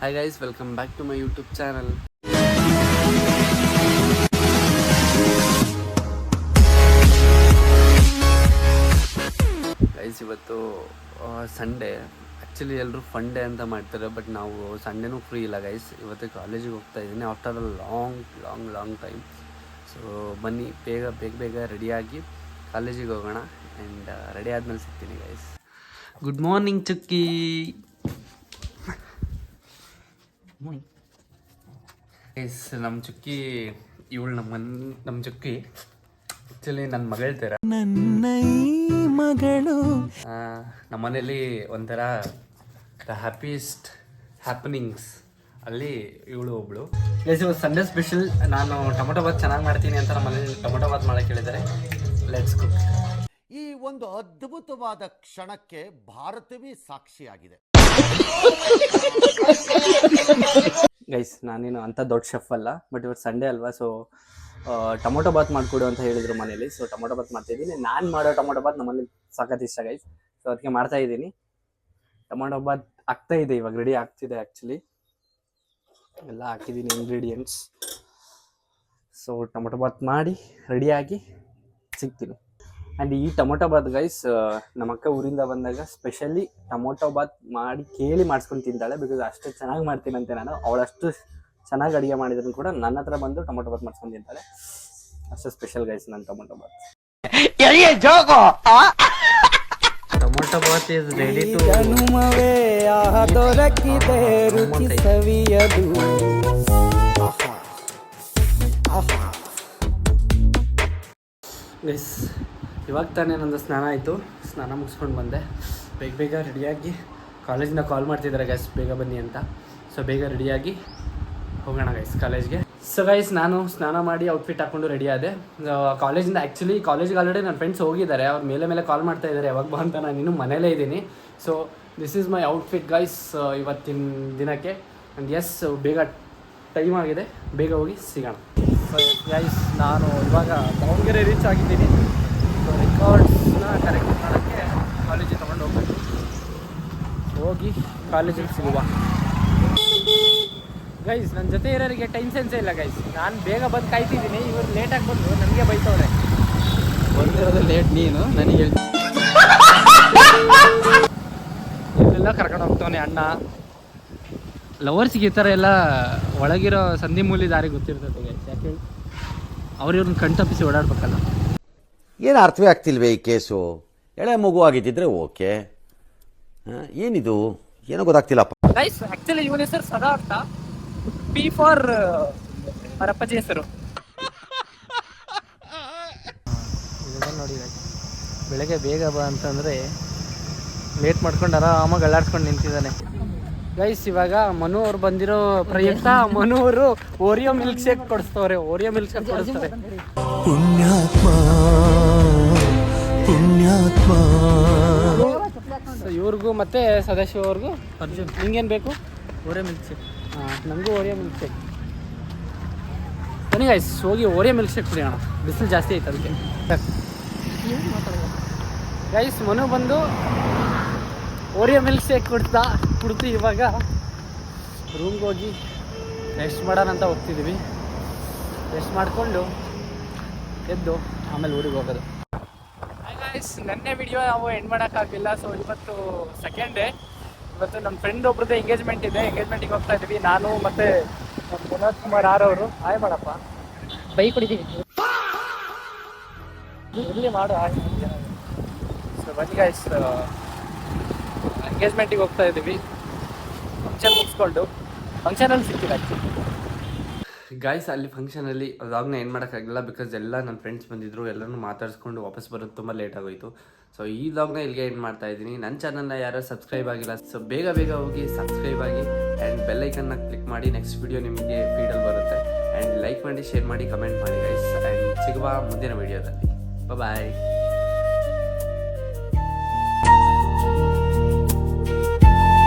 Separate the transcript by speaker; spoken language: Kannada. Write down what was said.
Speaker 1: Hi guys, welcome back to my YouTube channel. Guys, ಇವತ್ತು ಸಂಡೇ. ಆ್ಯಕ್ಚುಲಿ ಎಲ್ಲರೂ ಫನ್ ಡೇ ಅಂತ ಮಾಡ್ತಾರೆ, ಬಟ್ ನಾವು ಸಂಡೇನೂ ಫ್ರೀ ಇಲ್ಲ ಗೈಸ್. ಇವತ್ತು ಕಾಲೇಜಿಗೆ ಹೋಗ್ತಾ ಇದ್ದೀನಿ after a long time. So ಬನ್ನಿ ಬೇಗ ರೆಡಿಯಾಗಿ ಕಾಲೇಜಿಗೆ ಹೋಗೋಣ. ಆ್ಯಂಡ್ ರೆಡಿ ಆದಮೇಲೆ ಸಿಗ್ತೀನಿ ಗೈಸ್. ಗುಡ್ ಮಾರ್ನಿಂಗ್ ಚುಕ್ಕಿ. ಗೈಸ್, ನಮ್ಮ ಚುಕ್ಕಿ ಇವಳು ನಮ್ಮ ಚುಕ್ಕಿ ಆ್ಯಕ್ಚುಲಿ ನನ್ನ ಮಗಳ ಥರ. ನನ್ನ ಮಗಳು ನಮ್ಮ ಮನೇಲಿ ಒಂಥರ ಹ್ಯಾಪನಿಂಗ್ಸ್ ಅಲ್ಲಿ ಇವಳು ಒಬ್ಳು. ಗೈಸ್, ಇವತ್ತು ಸಂಡೇ ಸ್ಪೆಷಲ್. ನಾನು ಟೊಮೊಟೊ ಬಾತ್ ಚೆನ್ನಾಗಿ ಮಾಡ್ತೀನಿ ಅಂತ ನಮ್ಮ ಮನೇಲಿ ಟೊಮೊಟೊ ಬಾತ್ ಮಾಡಕ್ಕೆ ಹೇಳಿದ್ದಾರೆ. Let's cook.
Speaker 2: ಈ ಒಂದು ಅದ್ಭುತವಾದ ಕ್ಷಣಕ್ಕೆ ಭಾರತವೇ ಸಾಕ್ಷಿಯಾಗಿದೆ.
Speaker 1: ಗೈಸ್, ನಾನೇನು ಅಂಥ ದೊಡ್ಡ ಶೆಫ್ ಅಲ್ಲ, ಬಟ್ ಇವತ್ತು ಸಂಡೇ ಅಲ್ವಾ, ಸೊ ಟೊಮೊಟೊ ಬಾತ್ ಮಾಡಿಕೊಡು ಅಂತ ಹೇಳಿದರು ಮನೇಲಿ. ಸೊ ಟೊಮೊಟೊ ಬಾತ್ ಮಾಡ್ತಾಯಿದ್ದೀನಿ. ನಾನು ಮಾಡೋ ಟೊಮೊಟೊ ಬಾತ್ ನಮ್ಮಲ್ಲಿ ಸಖತ್ ಇಷ್ಟ ಗೈಸ್. ಸೊ ಅದಕ್ಕೆ ಮಾಡ್ತಾಯಿದ್ದೀನಿ. ಟೊಮೊಟೊ ಬಾತ್ ಆಗ್ತಾಯಿದೆ, ಇವಾಗ ರೆಡಿ ಆಗ್ತಿದೆ. ಆ್ಯಕ್ಚುಲಿ ಎಲ್ಲ ಹಾಕಿದ್ದೀನಿ ಇಂಗ್ರೀಡಿಯೆಂಟ್ಸ್. ಸೊ ಟೊಮೊಟೊ ಬಾತ್ ಮಾಡಿ ರೆಡಿಯಾಗಿ ಸಿಗ್ತೀನಿ. ಆ್ಯಂಡ್ ಈ ಟೊಮೊಟೊ ಬಾತ್ ಗೈಸ್, ನಮ್ಮ ಅಕ್ಕ ಊರಿಂದ ಬಂದಾಗ ಸ್ಪೆಷಲಿ ಟೊಮೊಟೊ ಬಾತ್ ಮಾಡಿ ಕೇಳಿ ಮಾಡಿಸ್ಕೊಂಡು ತಿಂತಾಳೆ. ಬಿಕಾಸ್ ಅಷ್ಟು ಚೆನ್ನಾಗಿ ಮಾಡ್ತೀನಂತೆ ನಾನು. ಅವಳಷ್ಟು ಚೆನ್ನಾಗಿ ಅಡುಗೆ ಮಾಡಿದ್ರು ಕೂಡ ನನ್ನ ಹತ್ರ ಬಂದು ಟೊಮೊಟೊ ಬಾತ್ ಮಾಡಿಸ್ಕೊಂಡು ತಿಂತಾಳೆ. ಅಷ್ಟು ಸ್ಪೆಷಲ್ ಗೈಸ್ ನನ್ನ ಟೊಮೊಟೊ ಬಾತ್. ಟೊಮೊಟೊ ಬಾತ್ ಈಸ್ ರೆಡಿ ಟು ಗೈಸ್. ಇವಾಗ ತಾನೇ ನಂದು ಸ್ನಾನ ಆಯಿತು. ಸ್ನಾನ ಮುಗಿಸ್ಕೊಂಡು ಬಂದೆ. ಬೇಗ ರೆಡಿಯಾಗಿ ಕಾಲೇಜಿಂದ ಕಾಲ್ ಮಾಡ್ತಿದ್ದಾರೆ ಗೈಸ್, ಬೇಗ ಬನ್ನಿ ಅಂತ. ಸೊ ಬೇಗ ರೆಡಿಯಾಗಿ ಹೋಗೋಣ ಗೈಸ್ ಕಾಲೇಜ್ಗೆ. ಸೊ ಗೈಸ್, ನಾನು ಸ್ನಾನ ಮಾಡಿ ಔಟ್ಫಿಟ್ ಹಾಕ್ಕೊಂಡು ರೆಡಿ ಆದೆ ಕಾಲೇಜಿಂದ. ಆ್ಯಕ್ಚುಲಿ ಕಾಲೇಜಿಗೆ ಆಲ್ರೆಡಿ ನನ್ನ ಫ್ರೆಂಡ್ಸ್ ಹೋಗಿದ್ದಾರೆ. ಅವ್ರು ಮೇಲೆ ಕಾಲ್ ಮಾಡ್ತಾ ಇದ್ದಾರೆ ಯಾವಾಗ ಬಾ ಅಂತ. ನಾನು ಇನ್ನೂ ಮನೇಲೇ ಇದ್ದೀನಿ. So this is my outfit guys ಇವತ್ತಿನ ದಿನಕ್ಕೆ. ಆ್ಯಂಡ್ ಎಸ್, ಬೇಗ ಟೈಮ್ ಆಗಿದೆ, ಬೇಗ ಹೋಗಿ ಸಿಗೋಣ. ಸೊ ಗೈಸ್, ನಾನು ಇವಾಗ ದಾವಣಗೆರೆ ರೀಚ್ ಆಗಿದ್ದೀನಿ. ಸೊ ರೆಕಾರ್ಡ್ಸ್ನ ಕರೆಕ್ಟ್ ಮಾಡೋಕ್ಕೆ ಕಾಲೇಜಿಗೆ ತೊಗೊಂಡು ಹೋಗ್ಬೇಕು. ಹೋಗಿ ಕಾಲೇಜಿಗೆ ಸಿಗುವ ಗೈಸ್. ನನ್ನ ಜೊತೆ ಇರೋರಿಗೆ ಟೈಮ್ ಸೆನ್ಸೇ ಇಲ್ಲ ಗೈಸ್. ನಾನು ಬೇಗ ಬಂದು ಕಾಯ್ತಿದ್ದೀನಿ, ಇವರು ಲೇಟಾಗಿ ಬಂದು ನನಗೆ ಬೈತವ್ರೆ. ಬಂದಿರೋದು ಲೇಟ್ ನೀನು, ನನಗೆ ಇಲ್ಲೆಲ್ಲ ಕರ್ಕೊಂಡು ಹೋಗ್ತವನೆ ಅಣ್ಣ. ಲವರ್ಸಿಗೆ ಈ ಥರ ಎಲ್ಲ ಒಳಗಿರೋ ಸಂಧಿ ಮೂಲಿ ದಾರಿ ಗೊತ್ತಿರ್ತದೆ ಗೈಸ್. ಯಾಕೆ ಹೇಳಿ, ಅವ್ರನ್ನ ಕಣ್ತಪ್ಪಿಸಿ ಓಡಾಡ್ಬೇಕಲ್ಲ.
Speaker 2: ಏನು ಅರ್ಥವೇ ಆಗ್ತಿಲ್ವೇ ಈ ಕೇಸು? ಎಳೆ ಮಗು ಆಗಿದ್ದಿದ್ರೆ ಓಕೆ, ಏನಿದು ಏನೋ ಗೊತ್ತಾಗ್ತಿಲ್ಲಪ್ಪ
Speaker 1: ಗೈಸ್. ಆ್ಯಕ್ಚುಲಿ ಇವನ ಹೆಸರು ಸದಾ ಅಂತ. ಪಿ ಫಾರ್ ಅವರಪ್ಪಜಿ ಹೆಸರು. ನೋಡಿ ಬೆಳಗ್ಗೆ ಬೇಗ ಬಾ ಅಂತಂದರೆ ಲೇಟ್ ಮಾಡ್ಕೊಂಡು ಆರಾಮಾಗಿ ಅಳ್ಳಾಡ್ಸ್ಕೊಂಡು ನಿಂತಿದ್ದಾನೆ ಗೈಸ್. ಇವಾಗ ಮನು ಅವ್ರು ಬಂದಿರೋ ಪ್ರಯುಕ್ತ ಮನು ಅವರು ಓರಿಯೋ ಮಿಲ್ಕ್ ಶೇಕ್ ಕೊಡಿಸ್ತವ್ರೆ. ಓರಿಯೋ ಮಿಲ್ಕ್ ಶೇಕ್ ಕೊಡಿಸ್ತಾರೆ. ಇವ್ರಿಗೂ ಮತ್ತೆ ಸದಾಶಿವ ಅವ್ರಿಗೂ. ಅರ್ಜುನ್, ನಿಂಗೇನು ಬೇಕು? Oreo milk shake. ನನಗೂ ಓರಿಯೋ ಮಿಲ್ಕ್ ಶೇಕ್. ಬನ್ನಿ ಗೈಸ್, ಹೋಗಿ ಓರಿಯೋ ಮಿಲ್ಕ್ ಶೇಕ್ ಕುಡಿಯೋಣ. ಬಿಸಿಲು ಜಾಸ್ತಿ ಐತೆ ಅದಕ್ಕೆ ಗೈಸ್. ಮನು ಬಂದು ಓರಿಯೋ ಮಿಲ್ಕ್ ಶೇಕ್ ಕುಡ್ದು ಇವಾಗ ರೂಮ್ಗೆ ಹೋಗಿ ರೆಸ್ಟ್ ಮಾಡೋಣ ಅಂತ ಹೋಗ್ತಿದ್ದೀವಿ. ರೆಸ್ಟ್ ಮಾಡಿಕೊಂಡು ಎದ್ದು ಆಮೇಲೆ ಊರಿಗೆ ಹೋಗೋದು. ಗೈಸ್, ನೆನ್ನೆ ವಿಡಿಯೋ ನಾವು ಎಂಡ್ ಮಾಡೋಕ್ಕಾಗಲಿಲ್ಲ. ಸೊ ಇವತ್ತು ಸೆಕೆಂಡ್ ಡೇ. ಇವತ್ತು ನಮ್ಮ ಫ್ರೆಂಡ್ ಒಬ್ರದ್ದು ಎಂಗೇಜ್ಮೆಂಟ್ ಇದೆ. ಎಂಗೇಜ್ಮೆಂಟಿಗೆ ಹೋಗ್ತಾ ಇದ್ದೀವಿ, ನಾನು ಮತ್ತು ನಮ್ಮ ಪುನಃ ಕುಮಾರ್ ಆರವರು. ಹಾಯ್ ಮಾಡಪ್ಪ. ಬೈ ಕುಡಿದ್ದೀವಿ ಇಲ್ಲಿ ಮಾಡು. ಹಾಯ್. ಸೊ ಬನ್ನಿ ಗೈಸ್, ಎಂಗೇಜ್ಮೆಂಟಿಗೆ ಹೋಗ್ತಾ ಇದ್ದೀವಿ. ಫಂಕ್ಷನ್ ಮುಗಿಸ್ಕೊಂಡು ಫಂಕ್ಷನಲ್ಲಿ ಸಿಗ್ತೀವಿ ಆ್ಯಕ್ಚುಲಿ ಗಾಯ್ಸ್. ಅಲ್ಲಿ ಫಂಕ್ಷನಲ್ಲಿ ವ್ಲಾಗ್ನ ಏನು ಮಾಡೋಕ್ಕಾಗಲಿಲ್ಲ, ಬಿಕಾಸ್ ಎಲ್ಲ ನನ್ನ ಫ್ರೆಂಡ್ಸ್ ಬಂದಿದ್ದರು. ಎಲ್ಲರೂ ಮಾತಾಡಿಸ್ಕೊಂಡು ವಾಪಸ್ ಬರೋದು ತುಂಬ ಲೇಟ್ ಆಗೋಯಿತು. ಸೊ ಈ ವ್ಲಾಗ್ನ ಇಲ್ಲಿಗೆ ಎಂಡ್ ಮಾಡ್ತಾ ಇದ್ದೀನಿ. ನನ್ನ ಚಾನಲ್ನ ಯಾರು ಸಬ್ಸ್ಕ್ರೈಬ್ ಆಗಿಲ್ಲ, ಸೊ ಬೇಗ ಹೋಗಿ ಸಬ್ಸ್ಕ್ರೈಬ್ ಆಗಿ. ಆ್ಯಂಡ್ ಬೆಲ್ಲೈಕನ್ನ ಕ್ಲಿಕ್ ಮಾಡಿ. ನೆಕ್ಸ್ಟ್ ವಿಡಿಯೋ ನಿಮಗೆ ಫೀಡಲ್ಲಿ ಬರುತ್ತೆ. ಆ್ಯಂಡ್ ಲೈಕ್ ಮಾಡಿ, ಶೇರ್ ಮಾಡಿ, ಕಮೆಂಟ್ ಮಾಡಿ ಗೈಸ್. ಆ್ಯಂಡ್ ಸಿಗುವ ಮುಂದಿನ ವಿಡಿಯೋದಲ್ಲಿ. ಬಾಯ್.